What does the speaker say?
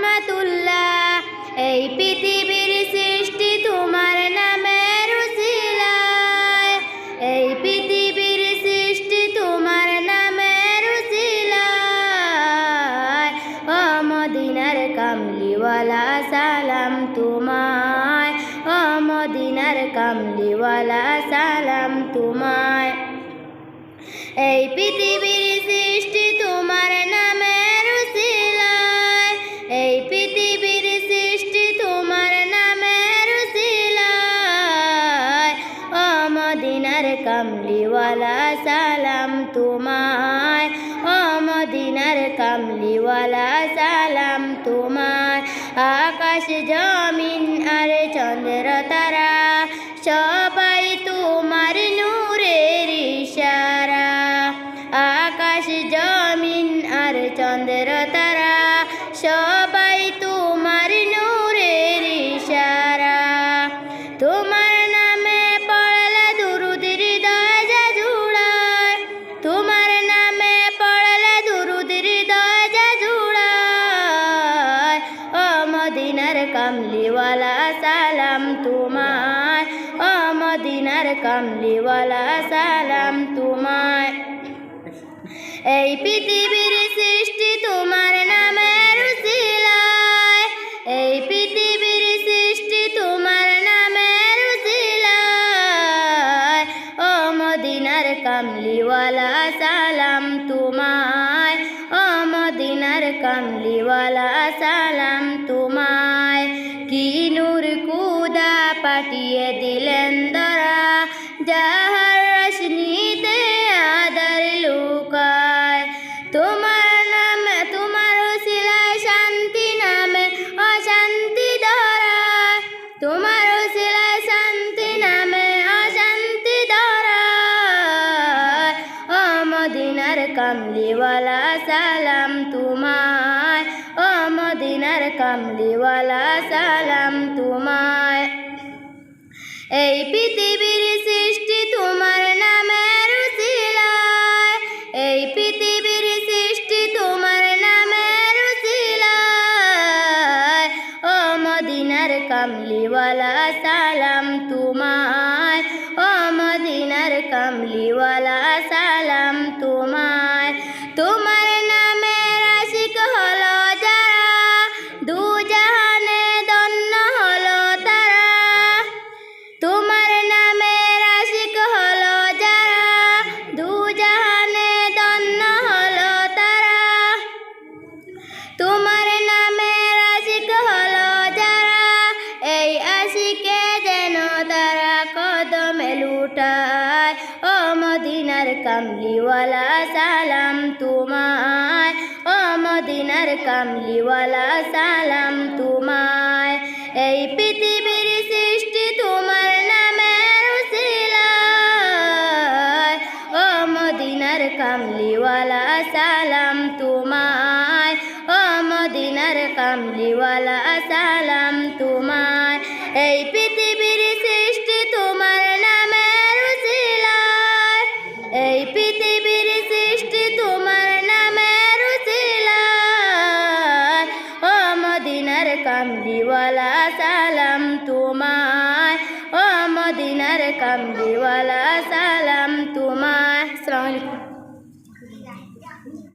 রহমাতুল্লাহ। এই পৃথিবীর সৃষ্টি তোমার নামের উসিলায়, এই পৃথিবীর সৃষ্টি তোমার নামের উসিলায়। ও মদিনার কামলিওয়ালা সালাম তোমায়, ও মদিনার কামলিওয়ালা সালাম তোমায়। এই পৃথিবীর সৃষ্টি তোমার নামের উসিলায়, এই পৃথিবীর সৃষ্টি তোমার নামের উসিলায়। ও মদিনার কামলিওয়ালা সালাম তোমায়, ও মদিনার কামলিওয়ালা সালাম তোমায়। আকাশ জমিন আর চন্দ্র তারা সবাই তোমার নূরের ইশারা। আকাশ জমিন আর চন্দ্র তারা সবাই তোমার নূরের ইশারা। তোমার নামে পড়লে দুরূদ হৃদয় যা জুড়ায়, তোমার নামে পড়লে দুরূদ হৃদয় যা জুড়ায়। ও মদিনার কামলিওয়ালা সালাম তোমায়, ও মদিনার কামলিওয়ালা সালাম তোমায়। এই পৃথিবীর সৃষ্টি তোমার নামের উসিলায়, এই পৃথিবীর সৃষ্টি তোমার নামের উসিলায়। ও মদিনার কামলিওয়ালা সালাম তোমায়, ও মদিনার কামলিওয়ালা সালাম তোমায়। কি নূর খুদা পাঠিয়ে দিলেন দরা, যাহার রশনীতে আদর লুকায়। তোমার নামে তোমার উসিলায় শান্তি নামে অশান্তি ধরায়, তোমার উসিলায় শান্তি নামে অশান্তি ধরায়। ও মদিনার কামলিওয়ালা সালাম তোমায়, ও মদিনার কামলিওয়ালা সালাম তোমায়। এই পৃথিবীর সৃষ্টি তোমার নামের উসিলায়, এই পৃথিবীর সৃষ্টি তোমার নামের উসিলায়। ও মদিনার কামলিওয়ালা সালাম তোমায়, ও মদিনার কামলিওয়ালা সালাম তোমায়। তোমার নামের আশিক হলো যারা, দু জাহানে ধন্য হলো তারা। তোমার নামের আশিক হলো যারা, দু জাহানে ধন্য হলো তারা। তোমার নামের আশিক হলো যারা, এই আশিকে যেন তারা কদমে লুটায়। ও মদিনার কামলিওয়ালা সালাম তোমায়, ও মদিনার কামলিওয়ালা সালাম তোমায়। এই পৃথিবীর সৃষ্টি তোমার নামের উসিলায়, ও মদিনার কামলিওয়ালা সালাম তোমায়, ও মদিনার কামলিওয়ালা সালাম তোমায়। এই পৃথিবীর সৃষ্টি তোমার নামের উসিলায়, এই পৃথিবীর সৃষ্টি তোমার নামের উসিলায়। ও মদিনার কামলিওয়ালা সালাম তোমায়, ও মদিনার কামলিওয়ালা